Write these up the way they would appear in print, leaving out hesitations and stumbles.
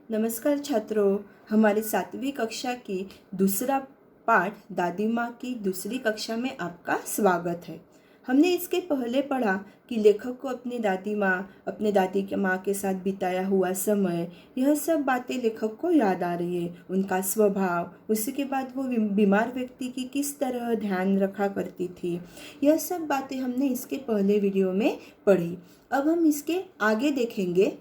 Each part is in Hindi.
नमस्कार छात्रों, हमारी 7वीं कक्षा की दूसरा पाठ दादी माँ की दूसरी कक्षा में आपका स्वागत है। हमने इसके पहले पढ़ा कि लेखक को अपनी दादी माँ, अपने दादी के माँ के साथ बिताया हुआ समय, यह सब बातें लेखक को याद आ रही है। उनका स्वभाव, उसी के बाद वो बीमार व्यक्ति की किस तरह ध्यान रखा करती थी, यह सब बातें हमने इसके पहले वीडियो में पढ़ी। अब हम इसके आगे देखेंगे।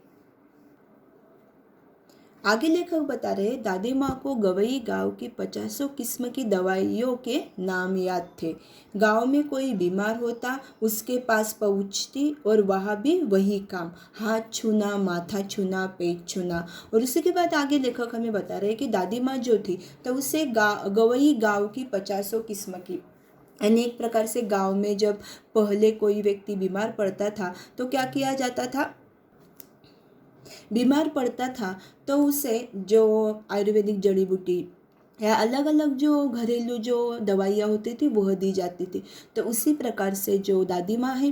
आगे लेखक बता रहे दादी माँ को गवई गांव की 50 किस्म की दवाइयों के नाम याद थे। गांव में कोई बीमार होता, उसके पास पहुँचती और वहाँ भी वही काम, हाथ छूना, माथा छूना, पेट छूना। और उसी के बाद आगे लेखक हमें बता रहे कि दादी माँ जो थी तो उसे गवई गांव की 50 किस्म की, अनेक प्रकार से गांव में जब पहले कोई व्यक्ति बीमार पड़ता था तो क्या किया जाता था, बीमार पड़ता था तो उसे जो आयुर्वेदिक जड़ी बूटी या अलग अलग जो घरेलू जो दवाइयाँ होती थी वह दी जाती थी। तो उसी प्रकार से जो दादी माँ है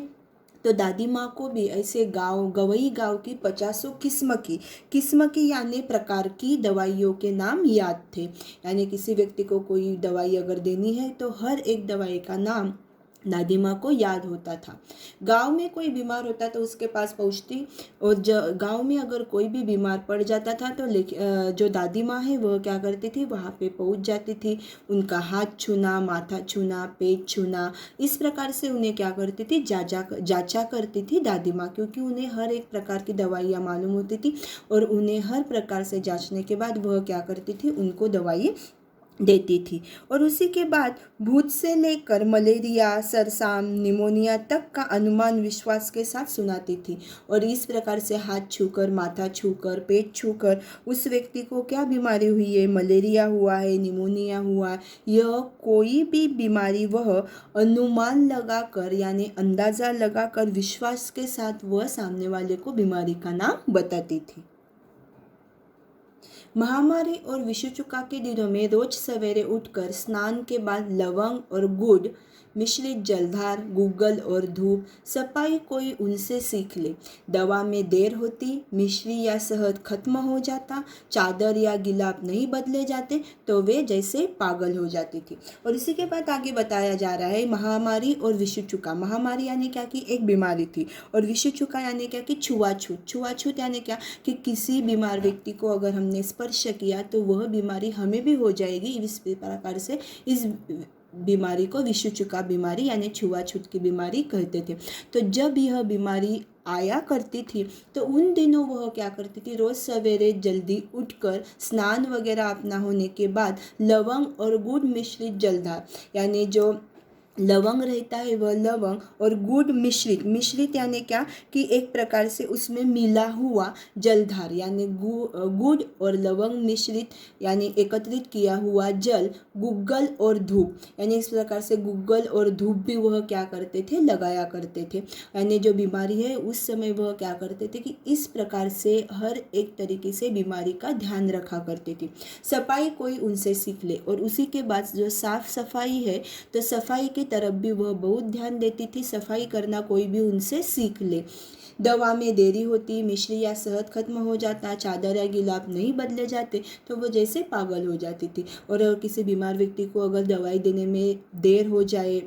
तो दादी माँ को भी ऐसे गवई गांव की 50 किस्म की यानी प्रकार की दवाइयों के नाम याद थे। यानी किसी व्यक्ति को कोई दवाई अगर देनी है तो हर एक दवाई का नाम दादी माँ को याद होता था। गांव में कोई बीमार होता तो उसके पास पहुँचती और गांव में अगर कोई भी बीमार पड़ जाता था तो जो दादी माँ है वह क्या करती थी, वहाँ पे पहुँच जाती थी। उनका हाथ छूना, माथा छूना, पेट छूना, इस प्रकार से उन्हें क्या करती थी, जांचा करती थी दादी माँ, क्योंकि उन्हें हर एक प्रकार की दवाइयाँ मालूम होती थी और उन्हें हर प्रकार से जांचने के बाद वह क्या करती थी, उनको दवाई देती थी। और उसी के बाद भूत से लेकर मलेरिया, सरसाम, निमोनिया तक का अनुमान विश्वास के साथ सुनाती थी। और इस प्रकार से हाथ छूकर, माथा छूकर, पेट छूकर उस व्यक्ति को क्या बीमारी हुई है, मलेरिया हुआ है, निमोनिया हुआ है, यह कोई भी बीमारी वह अनुमान लगाकर यानी अंदाज़ा लगाकर विश्वास के साथ वह सामने वाले को बीमारी का नाम बताती थी। महामारी और विषुचुका के दिनों में रोज सवेरे उठकर स्नान के बाद लवंग और गुड़ मिश्रित जलधार, गुग्गल और धूप, सफाई कोई उनसे सीख ले। दवा में देर होती, मिश्री या शहद खत्म हो जाता, चादर या गिलाफ नहीं बदले जाते तो वे जैसे पागल हो जाती थी। और इसी के बाद आगे बताया जा रहा है महामारी और विषुचुका। महामारी यानी क्या कि एक बीमारी थी, और विषुचुका यानी क्या कि छुआछूत। छुआछूत यानी क्या कि किसी बीमार व्यक्ति को अगर हमने स्पर्श किया तो वह बीमारी हमें भी हो जाएगी। इस प्रकार से इस बीमारी को विषुचुका बीमारी यानी छुआछूत की बीमारी कहते थे। तो जब यह बीमारी आया करती थी तो उन दिनों वह क्या करती थी, रोज़ सवेरे जल्दी उठकर स्नान वगैरह अपना होने के बाद लवंग और गुड़ मिश्रित जलधार, यानी जो लवंग रहता है वह लवंग और गुड़ मिश्रित यानी क्या कि एक प्रकार से उसमें मिला हुआ जलधार, यानी गुड़ और लवंग मिश्रित यानी एकत्रित किया हुआ जल, गुग्गल और धूप, यानी इस प्रकार से गुग्गल और धूप भी वह क्या करते थे, लगाया करते थे। यानी जो बीमारी है उस समय वह क्या करते थे कि इस प्रकार से हर एक तरीके से बीमारी का ध्यान रखा करते थे। सफाई कोई उनसे सीख ले। और उसी के बाद जो साफ सफाई है तो सफाई की तरफ भी वह बहुत ध्यान देती थी। सफाई करना कोई भी उनसे सीख ले। दवा में देरी होती, मिश्री या शहद खत्म हो जाता, चादर या गिलाफ नहीं बदले जाते तो वो जैसे पागल हो जाती थी। और अगर किसी बीमार व्यक्ति को अगर दवाई देने में देर हो जाए,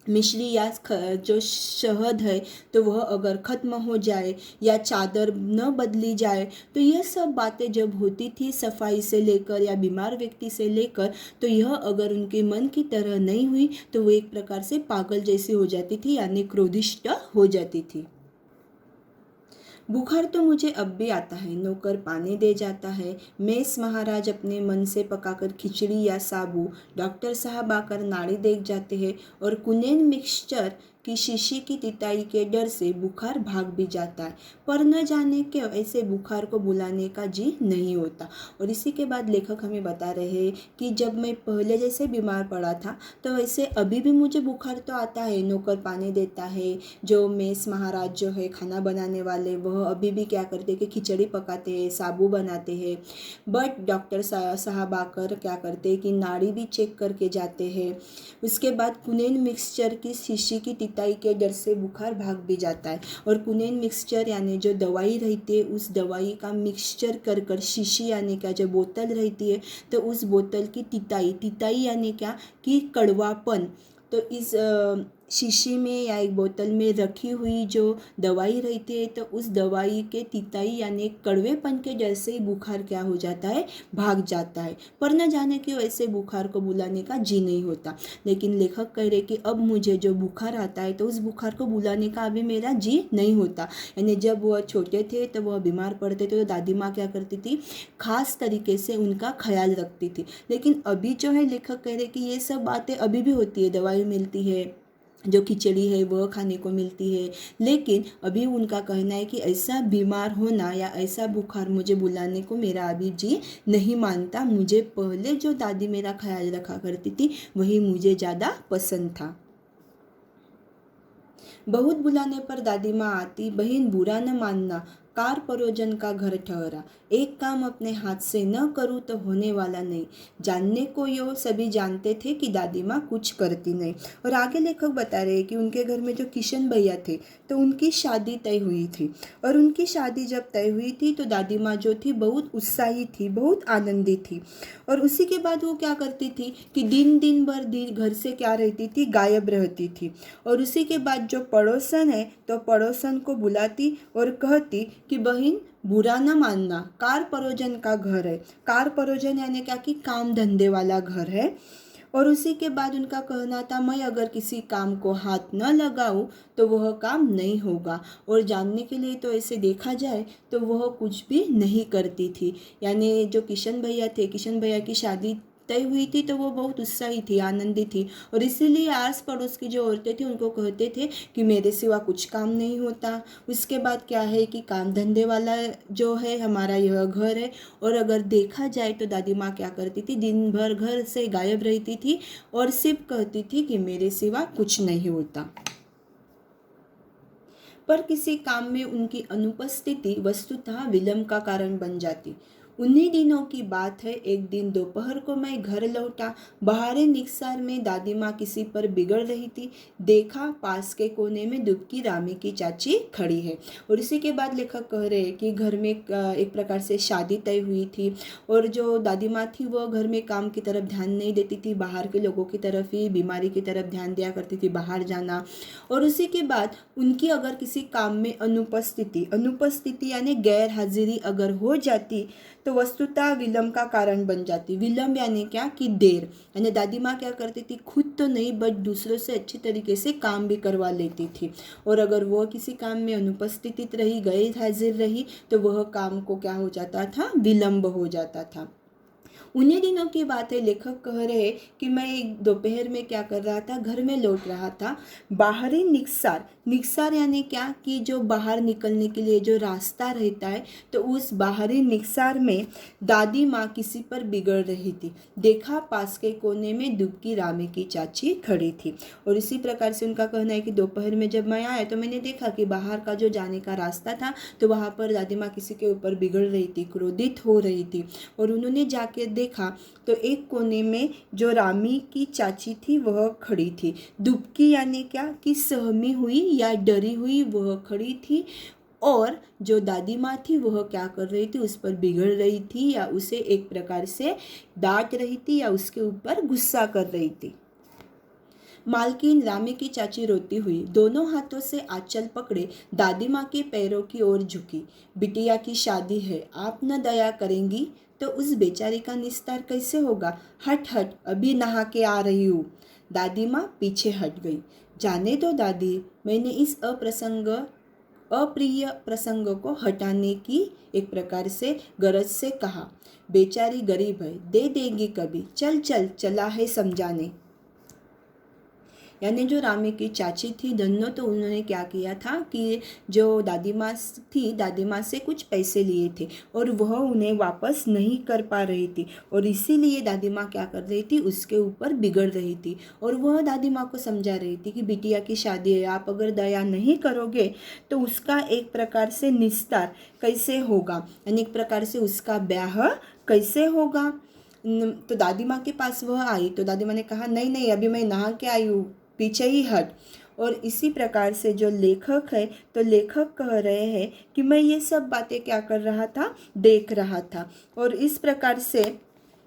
मिश्री या जो शहद है तो वह अगर ख़त्म हो जाए या चादर न बदली जाए तो यह सब बातें जब होती थी सफाई से लेकर या बीमार व्यक्ति से लेकर, तो यह अगर उनके मन की तरह नहीं हुई तो वो एक प्रकार से पागल जैसी हो जाती थी, यानी क्रोधिष्ट हो जाती थी। बुखार तो मुझे अब भी आता है, नौकर पानी दे जाता है, मेस महाराज अपने मन से पकाकर खिचड़ी या साबू, डॉक्टर साहब आकर नाड़ी देख जाते हैं और कुनेन मिक्सचर की शीशी की तिताई के डर से बुखार भाग भी जाता है, पर न जाने क्यों ऐसे बुखार को बुलाने का जी नहीं होता। और इसी के बाद लेखक हमें बता रहे हैं कि जब मैं पहले जैसे बीमार पड़ा था तो वैसे अभी भी मुझे बुखार तो आता है, नौकर पानी देता है, जो मेस महाराज जो है खाना बनाने वाले वह अभी भी क्या करते हैं कि खिचड़ी पकाते हैं, साबू बनाते हैं, बट डॉक्टर साहब आकर क्या करते हैं कि नाड़ी भी चेक करके जाते हैं। उसके बाद कुनेन मिक्सचर की शीशी की तिताई के डर से बुखार भाग भी जाता है। और कुनेन मिक्सचर यानी जो दवाई रहती है उस दवाई का मिक्सचर कर कर शीशी यानी क्या जो बोतल रहती है तो उस बोतल की तिताई यानी क्या कि कड़वापन, तो इस शीशी में या एक बोतल में रखी हुई जो दवाई रहती है तो उस दवाई के तिताई यानी कड़वेपन के जैसे ही बुखार क्या हो जाता है, भाग जाता है। पर न जाने क्यों ऐसे बुखार को बुलाने का जी नहीं होता। लेकिन लेखक कह रहे कि अब मुझे जो बुखार आता है तो उस बुखार को बुलाने का अभी मेरा जी नहीं होता। यानी जब वह छोटे थे तो वह बीमार पड़ते थे तो दादी माँ क्या करती थी, खास तरीके से उनका ख्याल रखती थी। लेकिन अभी जो है लेखक कह रहे कि ये सब बातें अभी भी होती है, दवाई मिलती है, जो खिचड़ी है वह खाने को मिलती है, लेकिन अभी उनका कहना है कि ऐसा बीमार होना या ऐसा बुखार मुझे बुलाने को मेरा अभी जी नहीं मानता। मुझे पहले जो दादी मेरा ख्याल रखा करती थी वही मुझे ज़्यादा पसंद था। बहुत बुलाने पर दादी माँ आती, बहन बुरा न मानना, कार परोजन का घर ठहरा, एक काम अपने हाथ से न करूँ तो होने वाला नहीं। जानने को यो सभी जानते थे कि दादी माँ कुछ करती नहीं। और आगे लेखक बता रहे हैं कि उनके घर में जो किशन भैया थे तो उनकी शादी तय हुई थी। और उनकी शादी जब तय हुई थी तो दादी माँ जो थी बहुत उत्साही थी, बहुत आनंदित थी। और उसी के बाद वो क्या करती थी कि दिन भर घर से क्या रहती थी, गायब रहती थी। और उसी के बाद जो पड़ोसन है तो पड़ोसन को बुलाती और कहती कि बहन बुरा न मानना, कार परोजन का घर है। कार परोजन यानी क्या कि काम धंधे वाला घर है। और उसी के बाद उनका कहना था, मैं अगर किसी काम को हाथ न लगाऊं तो वह काम नहीं होगा। और जानने के लिए तो ऐसे देखा जाए तो वह कुछ भी नहीं करती थी। यानी जो किशन भैया थे, किशन भैया की शादी तय हुई थी तो वो बहुत उत्साही थी, आनंदित थी। और इसीलिए आस पड़ोस की जो औरतें थी उनको कहते थे कि मेरे सिवा कुछ काम नहीं होता। उसके बाद क्या है कि काम धंधे वाला जो है हमारा यह घर है। और अगर देखा जाए तो दादी माँ क्या करती थी, दिन भर घर से गायब रहती थी और सिर्फ कहती थी कि मेरे सिवा कुछ नहीं होता। पर किसी काम में उनकी अनुपस्थिति वस्तुतः विलंब का कारण बन जाती। उन्हीं दिनों की बात है, एक दिन दोपहर को मैं घर लौटा, बाहरी निकसार में दादी माँ किसी पर बिगड़ रही थी। देखा पास के कोने में दुबकी रामी की चाची खड़ी है। और इसी के बाद लेखक कह रहे हैं कि घर में एक प्रकार से शादी तय हुई थी और जो दादी माँ थी वह घर में काम की तरफ ध्यान नहीं देती थी, बाहर के लोगों की तरफ ही, बीमारी की तरफ ध्यान दिया करती थी, बाहर जाना। और उसी के बाद उनकी अगर किसी काम में अनुपस्थिति यानी गैर हाजिरी अगर हो जाती तो वस्तुतः विलंब का कारण बन जाती। विलंब यानी क्या कि देर। यानी दादी माँ क्या करती थी, खुद तो नहीं बट दूसरों से अच्छी तरीके से काम भी करवा लेती थी। और अगर वह किसी काम में अनुपस्थित रही, गैर हाजिर रही तो वह काम को क्या हो जाता था, विलंब हो जाता था। उन्हीं दिनों की बात है, लेखक कह रहे कि मैं एक दोपहर में क्या कर रहा था, घर में लौट रहा था। बाहरी निकसार यानी क्या कि जो बाहर निकलने के लिए जो रास्ता रहता है तो उस बाहरी निकसार में दादी माँ किसी पर बिगड़ रही थी। देखा पास के कोने में दुबकी रामी की चाची खड़ी थी। और इसी प्रकार से उनका कहना है कि दोपहर में जब मैं आया तो मैंने देखा कि बाहर का जो जाने का रास्ता था तो वहाँ पर दादी माँ किसी के ऊपर बिगड़ रही थी, क्रोधित हो रही थी। और उन्होंने जाके देखा तो एक कोने में जो रामी की चाची थी वह खड़ी थी। दुबकी यानी क्या कि सहमी हुई या डरी हुई वह खड़ी थी। और जो दादी माँ थी वह क्या कर रही थी, उस पर बिगड़ रही थी या उसे एक प्रकार से डांट रही थी या उसके ऊपर गुस्सा कर रही थी। मालकिन रामी की चाची रोती हुई दोनों हाथों से आंचल पकड़े दादी माँ के पैरों की ओर झुकी। बिटिया की शादी है, आप न दया करेंगी तो उस बेचारी का निस्तार कैसे होगा। हट हट, अभी नहा के आ रही हूँ। दादी माँ पीछे हट गई। जाने दो दादी, मैंने इस अप्रिय प्रसंग को हटाने की एक प्रकार से गरज से कहा। बेचारी गरीब है, दे देगी कभी, चल चल, चला है समझाने। यानी जो रामी की चाची थी धन्नो, तो उन्होंने क्या किया था कि जो दादी माँ थी, दादी माँ से कुछ पैसे लिए थे और वह उन्हें वापस नहीं कर पा रही थी। और इसीलिए दादी माँ क्या कर रही थी, उसके ऊपर बिगड़ रही थी। और वह दादी माँ को समझा रही थी कि बिटिया की शादी है, आप अगर दया नहीं करोगे तो उसका एक प्रकार से निस्तार कैसे होगा, यानी एक प्रकार से उसका ब्याह कैसे होगा। तो दादी माँ के पास वह आई तो दादी माँ ने कहा, नहीं नहीं, अभी मैं नहा के आई हूँ, पीछे ही हट। और इसी प्रकार से जो लेखक है, तो लेखक कह रहे हैं कि मैं ये सब बातें क्या कर रहा था, देख रहा था। और इस प्रकार से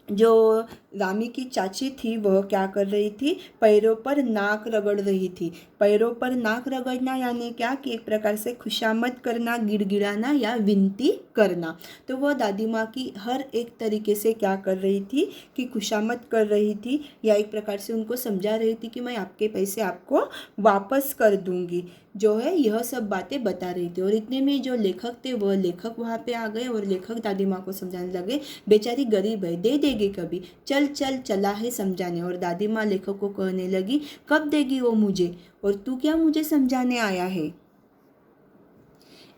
जो रामी की चाची थी वह क्या कर रही थी, पैरों पर नाक रगड़ रही थी। पैरों पर नाक रगड़ना यानी क्या, कि एक प्रकार से खुशामद करना, गिड़गिड़ाना या विनती करना। तो वह दादी माँ की हर एक तरीके से क्या कर रही थी, कि खुशामद कर रही थी, या एक प्रकार से उनको समझा रही थी कि मैं आपके पैसे आपको वापस कर दूंगी, जो है यह सब बातें बता रही थी। और इतने में जो लेखक थे वह लेखक वहाँ पे आ गए और लेखक दादी माँ को समझाने लगे, बेचारी गरीब है, दे देगी कभी, चल चल चला है समझाने। और दादी माँ लेखक को कहने लगी, कब देगी वो मुझे, और तू क्या मुझे समझाने आया है।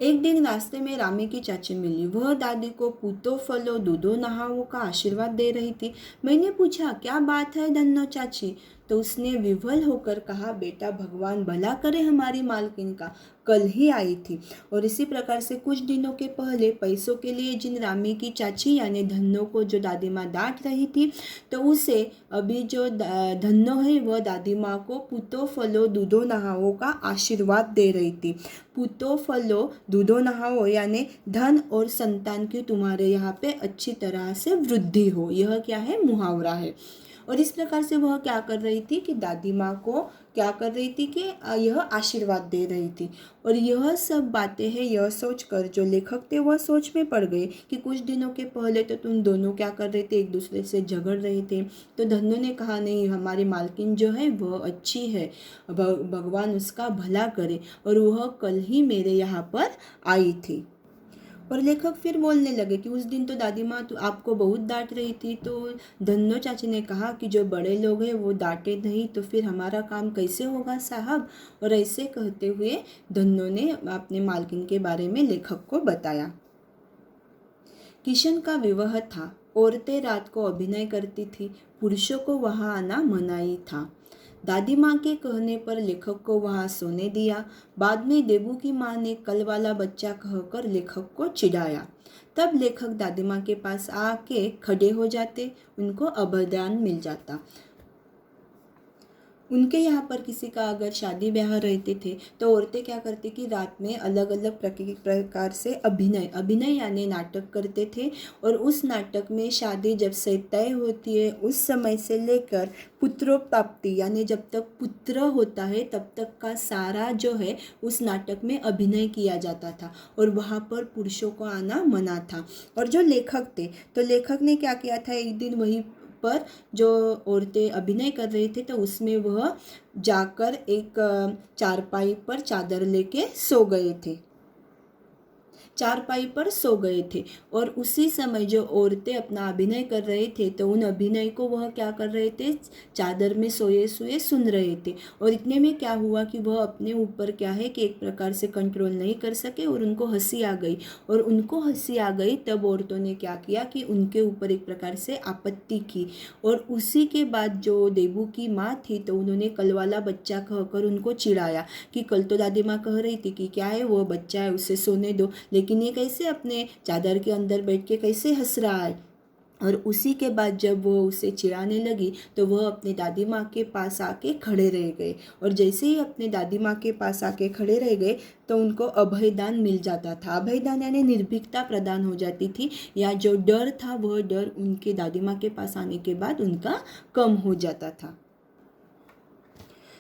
एक दिन रास्ते में रामी की चाची मिली। वह दादी को पूतो फलो दूधो नहाओ का आशीर्वाद दे रही थी। मैंने पूछा, क्या बात है धन्नो चाची। तो उसने विह्वल होकर कहा, बेटा भगवान भला करे हमारी मालकिन का, कल ही आई थी। और इसी प्रकार से कुछ दिनों के पहले पैसों के लिए जिन रामी की चाची यानी धन्नो को जो दादी माँ डांट रही थी, तो उसे अभी जो धन्नो है वह दादी माँ को पूतो फलो दूधो नहाओ का आशीर्वाद दे रही थी। पूतो फलो दूधो नहाओ यानी धन और संतान की तुम्हारे यहाँ पे अच्छी तरह से वृद्धि हो, यह क्या है, मुहावरा है। और इस प्रकार से वह क्या कर रही थी, कि दादी माँ को क्या कर रही थी, कि यह आशीर्वाद दे रही थी। और यह सब बातें हैं, यह सोचकर जो लेखक थे वह सोच में पड़ गए कि कुछ दिनों के पहले तो तुम दोनों क्या कर रहे थे, एक दूसरे से झगड़ रहे थे। तो धन्नो ने कहा, नहीं, हमारी मालकिन जो है वह अच्छी है, भगवान उसका भला करे, और वह कल ही मेरे यहाँ पर आई थी। और लेखक फिर बोलने लगे कि उस दिन तो दादी माँ तो आपको बहुत डांट रही थी। तो धन्नो चाची ने कहा कि जो बड़े लोग हैं वो डांटे नहीं तो फिर हमारा काम कैसे होगा साहब। और ऐसे कहते हुए धन्नो ने अपने मालकिन के बारे में लेखक को बताया। किशन का विवाह था। औरतें रात को अभिनय करती थी, पुरुषों को वहाँ आना मनाही था। दादी माँ के कहने पर लेखक को वहाँ सोने दिया। बाद में देबू की माँ ने कल वाला बच्चा कहकर लेखक को चिढ़ाया। तब लेखक दादी माँ के पास आके खड़े हो जाते, उनको अभयदान मिल जाता। उनके यहाँ पर किसी का अगर शादी ब्याह रहते थे तो औरतें क्या करती कि रात में अलग अलग प्रकार से अभिनय यानी नाटक करते थे। और उस नाटक में शादी जब से तय होती है उस समय से लेकर पुत्रोत्पत्ति यानी जब तक पुत्र होता है तब तक का सारा जो है उस नाटक में अभिनय किया जाता था। और वहाँ पर पुरुषों को आना मना था। और जो लेखक थे तो लेखक ने क्या किया था, एक दिन वहीं पर जो औरतें अभिनय कर रही थी तो उसमें वह जाकर एक चारपाई पर चादर लेके सो गए थे, चारपाई पर सो गए थे। और उसी समय जो औरतें अपना अभिनय कर रहे थे तो उन अभिनय को वह क्या कर रहे थे, चादर में सोए सोए सुन रहे थे। और इतने में क्या हुआ कि वह अपने ऊपर क्या है कि एक प्रकार से कंट्रोल नहीं कर सके और उनको हंसी आ गई। और उनको हंसी आ गई तब औरतों ने क्या किया कि उनके ऊपर एक प्रकार से आपत्ति की। और उसी के बाद जो देबू की माँ थी तो उन्होंने कल वाला बच्चा कहकर उनको चिढ़ाया कि कल तो दादी माँ कह रही थी कि क्या है वो बच्चा है उसे सोने दो, लेकिन ये कैसे अपने चादर के अंदर बैठ के कैसे हंस रहा है। और उसी के बाद जब वो उसे चिढ़ाने लगी तो वह अपनी दादी माँ के पास आके खड़े रह गए। और जैसे ही अपने दादी माँ के पास आके खड़े रह गए तो उनको अभयदान मिल जाता था। अभयदान यानी निर्भीकता प्रदान हो जाती थी, या जो डर था वह डर उनके दादी माँ के पास आने के बाद उनका कम हो जाता था।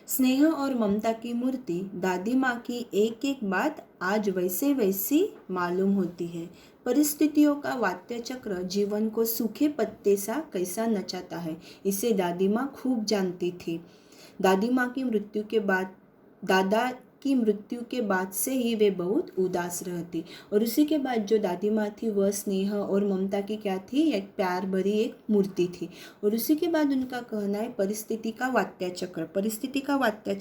स्नेह और ममता की मूर्ति दादी माँ की एक एक बात आज वैसे वैसी मालूम होती है। परिस्थितियों का वाद्य चक्र जीवन को सूखे पत्ते सा कैसा नचाता है, इसे दादी माँ खूब जानती थी। दादी माँ की मृत्यु के बाद दादा की मृत्यु के बाद से ही वे बहुत उदास रहती। और उसी के बाद जो दादी माँ थी वह स्नेह और ममता की क्या थी, एक प्यार भरी एक मूर्ति थी। और उसी के बाद उनका कहना है परिस्थिति का वात्या चक्र। परिस्थिति का वात्या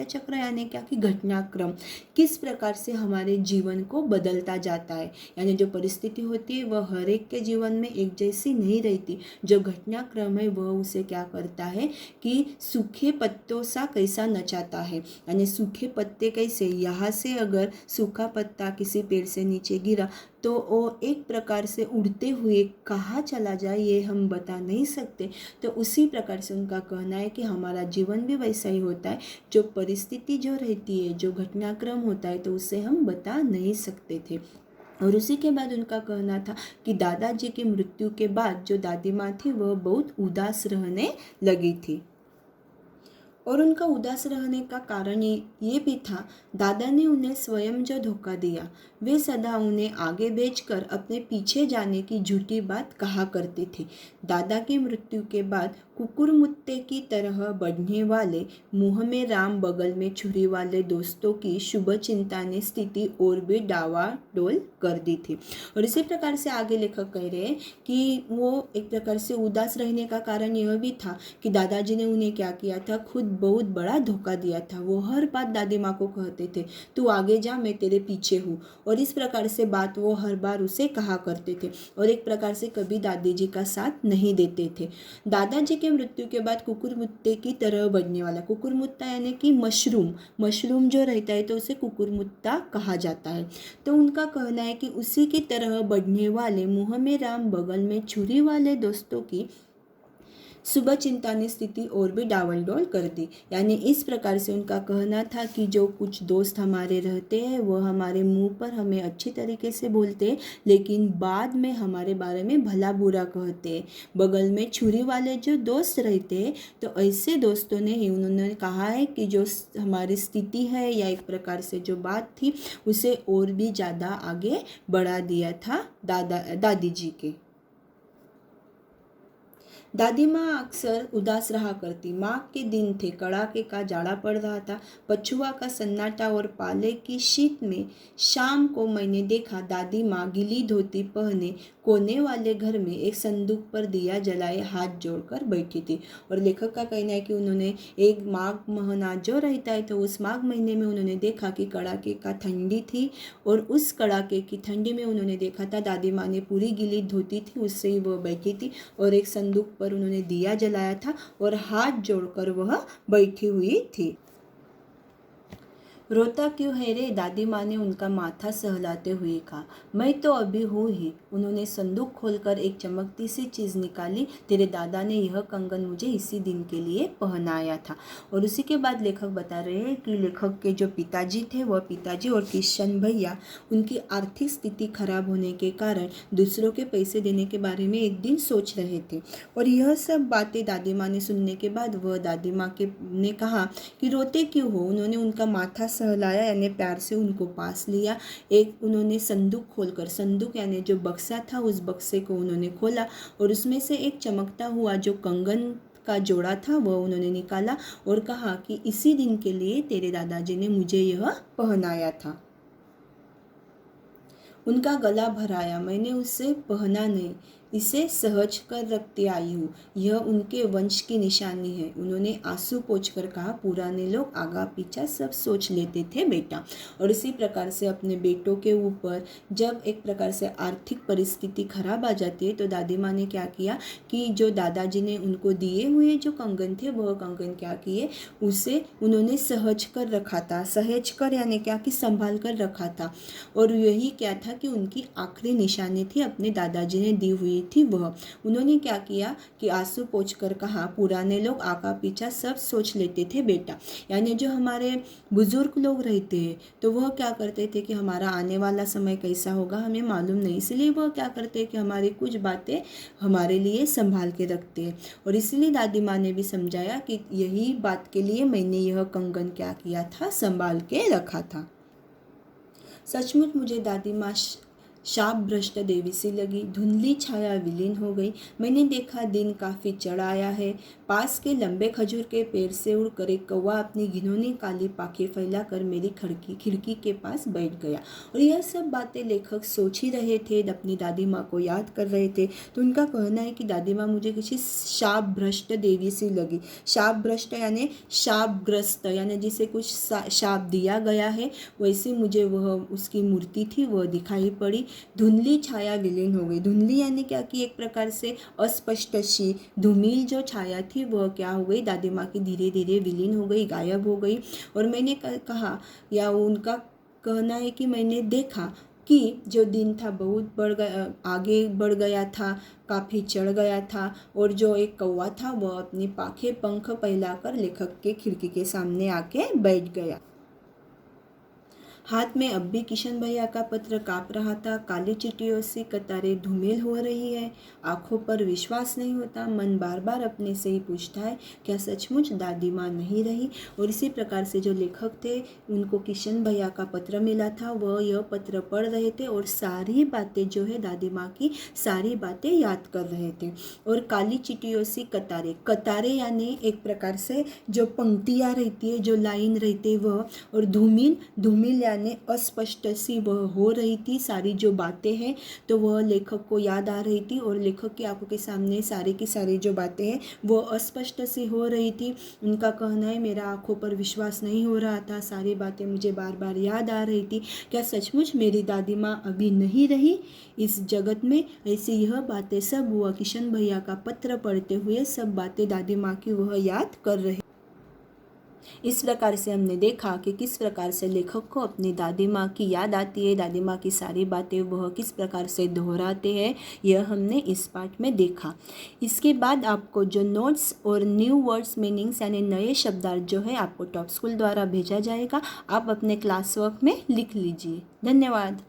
चक्र यानी क्या कि घटनाक्रम किस प्रकार से हमारे जीवन को बदलता जाता है, यानी जो परिस्थिति होती है वह हर एक के जीवन में एक जैसी नहीं रहती। जो घटनाक्रम है वह उसे क्या करता है कि सूखे पत्तों सा कैसा नचाता है, यानी सूखे पत्ते पत्ते कैसे, यहाँ से अगर सूखा पत्ता किसी पेड़ से नीचे गिरा तो वो एक प्रकार से उड़ते हुए कहाँ चला जाए ये हम बता नहीं सकते। तो उसी प्रकार से उनका कहना है कि हमारा जीवन भी वैसा ही होता है, जो परिस्थिति जो रहती है, जो घटनाक्रम होता है, तो उसे हम बता नहीं सकते थे। और उसी के बाद उनका कहना था कि दादाजी की मृत्यु के बाद जो दादी माँ थी वह बहुत उदास रहने लगी थी। और उनका उदास रहने का कारण ये भी था, दादा ने उन्हें स्वयं जो धोखा दिया, वे सदा उन्हें आगे भेजकर अपने पीछे जाने की झूठी बात कहा करते थे। दादा की मृत्यु के बाद कुकुरमुत्ते की तरह बढ़ने वाले, मुंह में राम बगल में छुरी वाले दोस्तों की शुभ चिंता ने स्थिति और भी डावाडोल कर दी थी। और इसी प्रकार से आगे लेखक कह रहे हैं कि वो एक प्रकार से उदास रहने का कारण यह भी था कि दादाजी ने उन्हें क्या किया था, खुद बहुत बड़ा धोखा दिया था। वो हर बात दादी माँ को कहते थे, तू आगे जा, मैं तेरे पीछे हूँ। और इस प्रकार से बात वो हर बार उसे कहा करते थे और एक प्रकार से कभी दादी जी का साथ नहीं देते थे। दादाजी के मृत्यु के बाद कुकुरमुत्ते की तरह बढ़ने वाला, कुकुरमुत्ता यानी कि मशरूम जो रहता है तो उसे कुकुरमुत्ता कहा जाता है। तो उनका कहना है कि उसी की तरह बढ़ने वाले, मुंह में राम बगल में छुरी वाले दोस्तों की सुबह चिंता ने स्थिति और भी डावलडोल कर दी। यानी इस प्रकार से उनका कहना था कि जो कुछ दोस्त हमारे रहते हैं वह हमारे मुंह पर हमें अच्छी तरीके से बोलते हैं, लेकिन बाद में हमारे बारे में भला बुरा कहते हैं। बगल में छुरी वाले जो दोस्त रहते हैं, तो ऐसे दोस्तों ने ही उन्होंने कहा है कि जो हमारी स्थिति है या एक प्रकार से जो बात थी उसे और भी ज़्यादा आगे बढ़ा दिया था दादी जी के। दादी माँ अक्सर उदास रहा करती। माँ के दिन थे, कड़ाके का जाड़ा पड़ रहा था, पछुआ का सन्नाटा और पाले की शीत में शाम को मैंने देखा दादी माँ गीली धोती पहने कोने वाले घर में एक संदूक पर दिया जलाए हाथ जोड़कर बैठी थी। और लेखक का कहना है कि उन्होंने एक माघ महीना जो रहता है तो उस माघ महीने में उन्होंने देखा कि कड़ाके का ठंडी थी और उस कड़ाके की ठंडी में उन्होंने देखा था दादी माँ ने पूरी गीली धोती थी उससे ही वह बैठी थी और एक संदूक पर उन्होंने दिया जलाया था और हाथ जोड़कर वह बैठी हुई थी। रोता क्यों है रे, दादी माँ ने उनका माथा सहलाते हुए कहा। मैं तो अभी हूँ ही। उन्होंने संदूक खोलकर एक चमकती सी चीज़ निकाली। तेरे दादा ने यह कंगन मुझे इसी दिन के लिए पहनाया था। और उसी के बाद लेखक बता रहे हैं कि लेखक के जो पिताजी थे वह पिताजी और किशन भैया उनकी आर्थिक स्थिति खराब होने के कारण दूसरों के पैसे देने के बारे में एक दिन सोच रहे थे। और यह सब बातें दादी माँ ने सुनने के बाद वह दादी माँ ने कहा कि रोते क्यों हो। उन्होंने उनका माथा सहलाया यानी प्यार से उनको पास लिया। एक उन्होंने संदूक खोलकर, संदूक यानी जो बक्सा था उस बक्से को उन्होंने खोला और उसमें से एक चमकता हुआ जो कंगन का जोड़ा था वह उन्होंने निकाला और कहा कि इसी दिन के लिए तेरे दादाजी ने मुझे यह पहनाया था। उनका गला भराया, मैंने उसे पहना नहीं, इसे सहज कर रखती आई हूँ, यह उनके वंश की निशानी है। उन्होंने आंसू पोंछकर कहा, पुराने लोग आगा पीछा सब सोच लेते थे बेटा। और इसी प्रकार से अपने बेटों के ऊपर जब एक प्रकार से आर्थिक परिस्थिति खराब आ जाती है तो दादी माँ ने क्या किया कि जो दादाजी ने उनको दिए हुए जो कंगन थे वह कंगन क्या किए, उसे उन्होंने सहज कर रखा था। सहेज कर यानी क्या कि संभाल कर रखा था। और यही क्या था कि उनकी आखिरी निशानी थी अपने दादाजी ने दी हुई थी वह। उन्होंने क्या किया कि आंसू पोंछकर कहा, पुराने लोग आका पीछा सब सोच लेते थे बेटा। यानी जो हमारे बुजुर्ग लोग रहते हैं तो वह क्या करते थे कि हमारा आने वाला समय कैसा होगा हमें मालूम नहीं, इसलिए वह क्या करते हैं कि हमारी कुछ बातें हमारे लिए संभाल के रखते हैं। और इसलिए दादी माँ ने भी समझाया कि यही बात के लिए मैंने यह कंगन क्या किया था, संभाल के रखा था। सचमुच मुझे दादी माँ शाप भ्रष्ट देवी सी लगी। धुंधली छाया विलीन हो गई। मैंने देखा दिन काफ़ी चढ़ आया है। पास के लंबे खजूर के पेड़ से उड़कर एक कौवा अपनी घिनौनी काली पाखें फैलाकर मेरी खिड़की के पास बैठ गया। और यह सब बातें लेखक सोच ही रहे थे, अपनी दादी माँ को याद कर रहे थे। तो उनका कहना है कि दादी माँ मुझे किसी शाप भ्रष्ट देवी सी लगी। शाप भ्रष्ट यानी शापग्रस्त, यानी जिसे कुछ शाप दिया गया है वैसे मुझे वह उसकी मूर्ति थी वह दिखाई पड़ी। धुंधली छाया विलीन हो गई। धुंधली यानी क्या कि एक प्रकार से अस्पष्ट सी धूमिल जो छाया थी वह क्या हो गई, दादी माँ की धीरे धीरे विलीन हो गई, गायब हो गई। और मैंने कहा या उनका कहना है कि मैंने देखा कि जो दिन था बहुत बढ़ गया, आगे बढ़ गया था, काफ़ी चढ़ गया था, और जो एक कौवा था वह अपनी पंख फैलाकर लेखक के खिड़की के सामने आके बैठ गया। हाथ में अब भी किशन भैया का पत्र काँप रहा था। काली चींटियों सी कतारें धूमिल हो रही है। आंखों पर विश्वास नहीं होता। मन बार बार अपने से ही पूछता है, क्या सचमुच दादी माँ नहीं रही। और इसी प्रकार से जो लेखक थे उनको किशन भैया का पत्र मिला था, वह यह पत्र पढ़ रहे थे और सारी बातें जो है दादी माँ की सारी बातें याद कर रहे थे। और काली चींटियों सी कतारें, कतारें यानी एक प्रकार से जो पंक्तियाँ रहती है, जो लाइन रहती है वह, और धूमिल, धूमिल यानी अस्पष्ट सी वह हो रही थी सारी जो बातें हैं, तो वह लेखक को याद आ रही थी और लेखक की आंखों के सामने सारी की सारी जो बातें हैं वो अस्पष्ट सी हो रही थी। उनका कहना है, मेरा आंखों पर विश्वास नहीं हो रहा था, सारी बातें मुझे बार बार याद आ रही थी। क्या सचमुच मेरी दादी माँ अभी नहीं रही इस जगत में। ऐसी यह बातें सब वह किशन भैया का पत्र पढ़ते हुए सब बातें दादी माँ की वह याद कर रहे। इस प्रकार से हमने देखा कि किस प्रकार से लेखक को अपनी दादी माँ की याद आती है, दादी माँ की सारी बातें वह किस प्रकार से दोहराते हैं, यह हमने इस पार्ट में देखा। इसके बाद आपको जो नोट्स और न्यू वर्ड्स मीनिंग्स यानी नए शब्दार्थ जो है आपको टॉप स्कूल द्वारा भेजा जाएगा। आप अपने क्लास वर्क में लिख लीजिए। धन्यवाद।